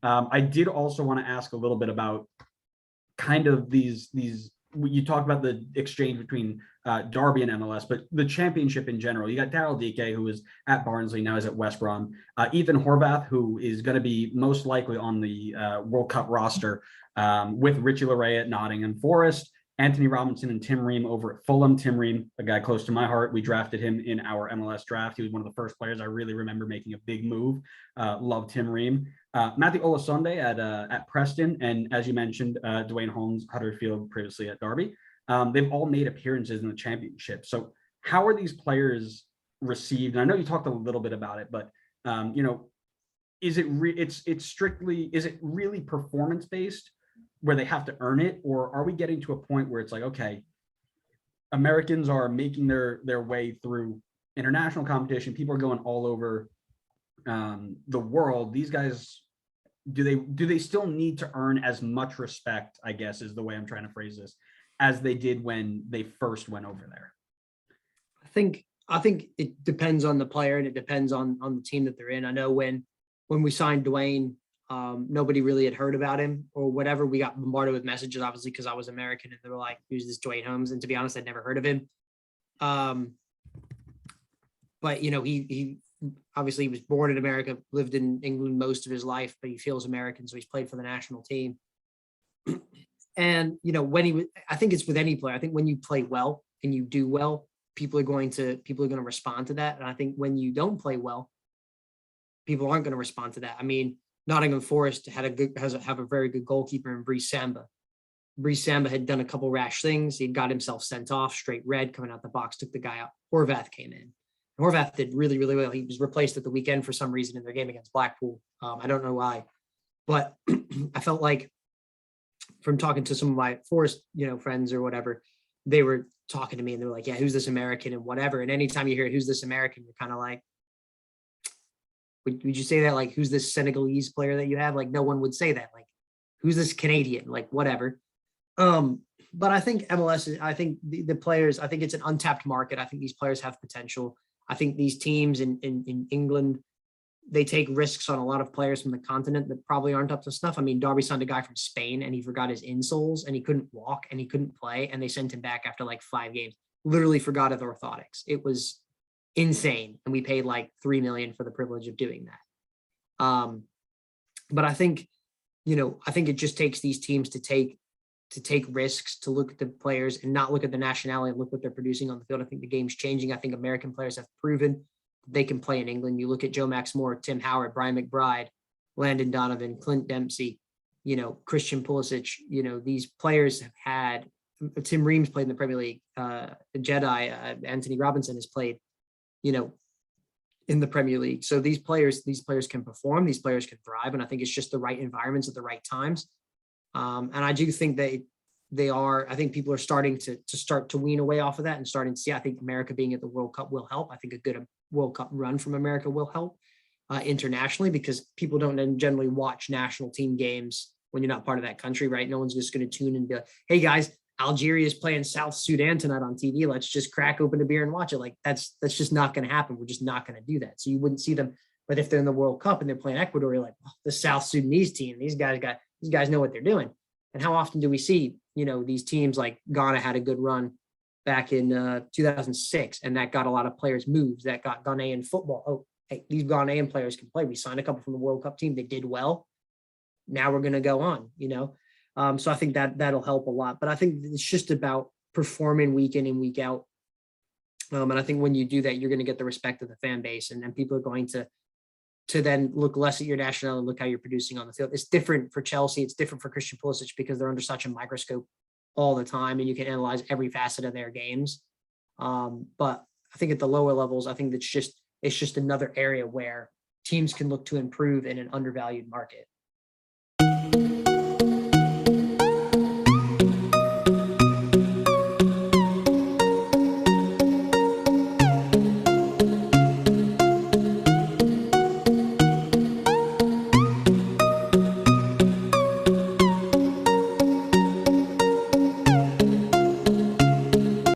I did also want to ask a little bit about kind of these you talk about the exchange between Derby and MLS, but the championship in general. You got Daryl Dike, who is at Barnsley, now is at West Brom. Ethan Horvath, who is going to be most likely on the World Cup roster with Richie Laryea at Nottingham Forest. Anthony Robinson and Tim Ream over at Fulham. Tim Ream, a guy close to my heart. We drafted him in our MLS draft. He was one of the first players I really remember making a big move. Love Tim Ream. Matthew Olasunde at Preston, and as you mentioned, Dwayne Holmes, Huddersfield, previously at Derby. They've all made appearances in the championship. So how are these players received? And I know you talked a little bit about it, but is it it's strictly, is it really performance based where they have to earn it, or are we getting to a point where it's like, okay, Americans are making their way through international competition, people are going all over the world. These guys, do they still need to earn as much respect, I guess is the way I'm trying to phrase this, as they did when they first went over there? I think it depends on the player, and it depends on the team that they're in. I know when we signed Dwayne, nobody really had heard about him or whatever. We got bombarded with messages, obviously, because I was American, and they were like, who's this Dwayne Holmes? And to be honest, I'd never heard of him. But he obviously was born in America, lived in England most of his life, but he feels American, so he's played for the national team. And when I think it's with any player. I think when you play well and you do well, people are going to respond to that. And I think when you don't play well, people aren't going to respond to that. I mean, Nottingham Forest have a very good goalkeeper in Brice Samba. Brice Samba had done a couple rash things. He got himself sent off, straight red, coming out the box, took the guy out. Horvath came in. Horvath did really, really well. He was replaced at the weekend for some reason in their game against Blackpool. I don't know why, but I felt like from talking to some of my Forest, friends or whatever, they were talking to me and they were like, yeah, who's this American and whatever. And anytime you hear who's this American, you're kind of like, would you say that? Like, who's this Senegalese player that you have? Like, no one would say that. Like, who's this Canadian? Like, whatever. But I think MLS, I think the players, I think it's an untapped market. I think these players have potential. I think these teams in England, they take risks on a lot of players from the continent that probably aren't up to snuff. I mean, Derby signed a guy from Spain and he forgot his insoles and he couldn't walk and he couldn't play, and they sent him back after like 5 games. Literally forgot his orthotics. It was insane. And we paid like $3 million for the privilege of doing that. But I think, I think it just takes these teams to take risks, to look at the players and not look at the nationality and look what they're producing on the field. I think the game's changing. I think American players have proven they can play in England. You look at Joe Max Moore, Tim Howard, Brian McBride, Landon Donovan, Clint Dempsey, Christian Pulisic, these players have had, Tim Reams played in the Premier League, Anthony Robinson has played, in the Premier League. So these players can perform, these players can thrive. And I think it's just the right environments at the right times. And I do think I think people are starting to wean away off of that and starting to see, I think America being at the World Cup will help. I think a good World Cup run from America will help internationally, because people don't generally watch national team games when you're not part of that country, right? No one's just going to tune and be like, hey guys, Algeria is playing South Sudan tonight on TV. Let's just crack open a beer and watch it. Like that's just not going to happen. We're just not going to do that. So you wouldn't see them. But if they're in the World Cup and they're playing Ecuador, you're like, oh, the South Sudanese team, these guys know what they're doing. And how often do we see, these teams like Ghana had a good run back in 2006, and that got a lot of players moves, that got Ghanaian football. Oh, hey, these Ghanaian players can play. We signed a couple from the World Cup team. They did well. Now we're going to go on, So I think that'll help a lot. But I think it's just about performing week in and week out. And I think when you do that, you're going to get the respect of the fan base, and then people are going to then look less at your nationality and look how you're producing on the field. It's different for Chelsea. It's different for Christian Pulisic because they're under such a microscope all the time, and you can analyze every facet of their games. But I think at the lower levels, I think it's just another area where teams can look to improve in an undervalued market.